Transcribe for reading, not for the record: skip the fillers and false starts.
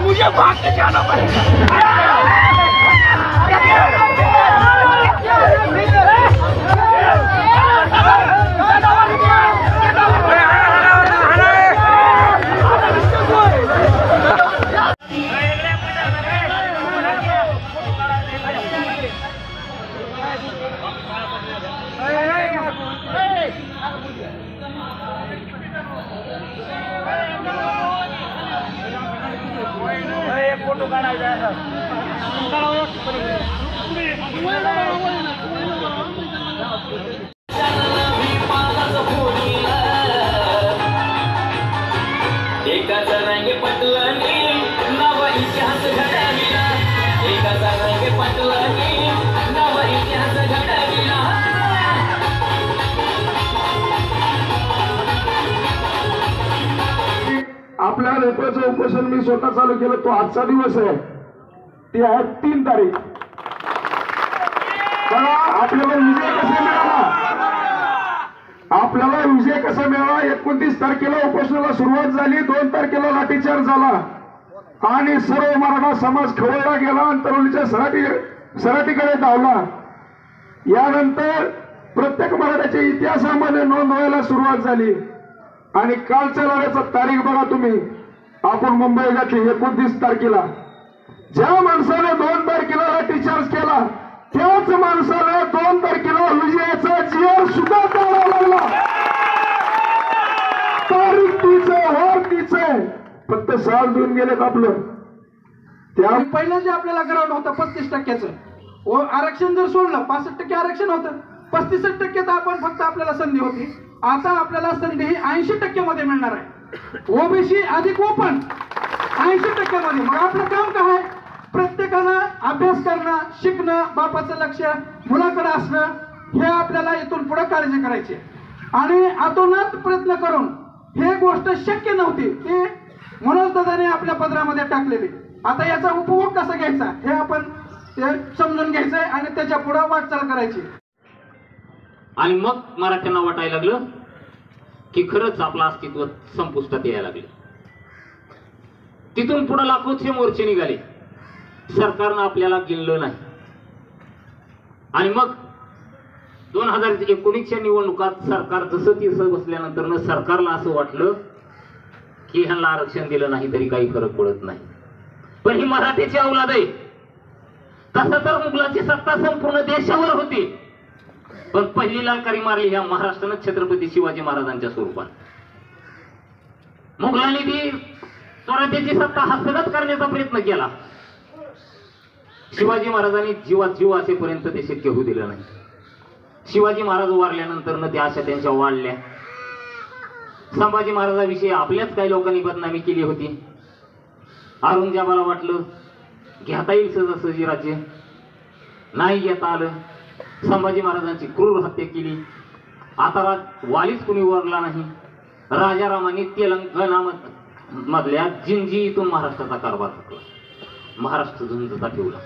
मुझे भाग के जाना पड़ेगा। फोटो काढायचा एकाचा रंग पटलानी नवा इतिहास घडविला एकाचा रंग पटलानी नवा इतिहास घडविला आपल्या नेत्याचं उपोषण मी स्वतः चालू केलं तो आजचा दिवस आहे ती आहे 3 तारीख आपल्याला विजय कसा मिळाला आपल्याला विजय कसा मिळाला 29 तारखेला उपोषणाला सुरुवात झाली 2 तारखेला लाठीचार्ज झाला आणि सर्व मराठा समाज खवळला गेला आणि तरुणीच्या सराटीकडे धावला यानंतर प्रत्येक मराठ्याच्या इतिहासामध्ये नोंद व्हायला सुरुवात झाली आणि कालच्या लढ्याचा तारीख बघा तुम्ही आपण मुंबई घातली 29 तारखेला ज्या माणसाने 2 तारखेला लाठीचार्ज केला त्याच माणसाला 2 तारखेला विजयाचा जीआर सुद्धा द्यावा लागला तारीख तीच वार तीच फक्त 6 देऊन गेलेत आपलं. त्या पहिलं जे आपल्याला ग्राउंड होतं 35%चं व आरक्षण जर सोडलं 65% आरक्षण होतं, 35% आपण फक्त आपल्याला संधी होती. आता आपल्याला संधी ही 80% मध्ये मिळणार आहे. ओबीसी अधिक ओपन 80% मध्ये. मग आपलं काम काय आहे? प्रत्येकानं अभ्यास करणं, शिकणं, बापाचं लक्ष मुलाकडे असणं, हे आपल्याला इथून पुढे काळजी करायची. आणि आतोनात प्रयत्न करून हे गोष्ट शक्य नव्हती ती मनोज दादाने आपल्या पदरामध्ये टाकलेली. आता याचा उपभोग कसा घ्यायचा हे आपण समजून घ्यायचंय आणि त्याच्या पुढे वाटचाल करायची. आणि मग मराठ्यांना वाटायला लागलं की खरंच आपलं अस्तित्व संपुष्टात यायला लागलं. तिथून पुढे लाखोचे मोर्चे निघाले. सरकारनं आपल्याला गिनलं नाही. आणि मग 2019च्या निवडणुकात सरकार जसं तिसं बसल्यानंतर सरकारला असं वाटलं की ह्यांना आरक्षण दिलं नाही तरी काही फरक पडत नाही. पण ही मराठीची औलाद आहे. तसं तर मुघलाची सत्ता संपूर्ण देशावर होती, पण पहिली ललकारी मारली ह्या महाराष्ट्रानं छत्रपती शिवाजी महाराजांच्या स्वरूपात. मुघलांनी ती स्वराज्याची सत्ता हस्तगत करण्याचा प्रयत्न केला. शिवाजी महाराजांनी जीवात जीव असेपर्यंत ते शक्य होऊ दिलं नाही. शिवाजी महाराज वारल्यानंतर त्या अशा त्यांच्या वाढल्या. संभाजी महाराजांविषयी आपल्याच काही लोकांनी बदनामी केली होती. औरंगजेबाला वाटलं घेता येईल सहजासहजी राज्य, नाही घेता आलं. संभाजी महाराजांची क्रूर हत्या केली. आता वालीच कुणी वरला नाही. राजारामांनी तेलंगणा मधल्या जिंजी इथून महाराष्ट्राचा कारभार टाकला. महाराष्ट्र झुंजता ठेवला.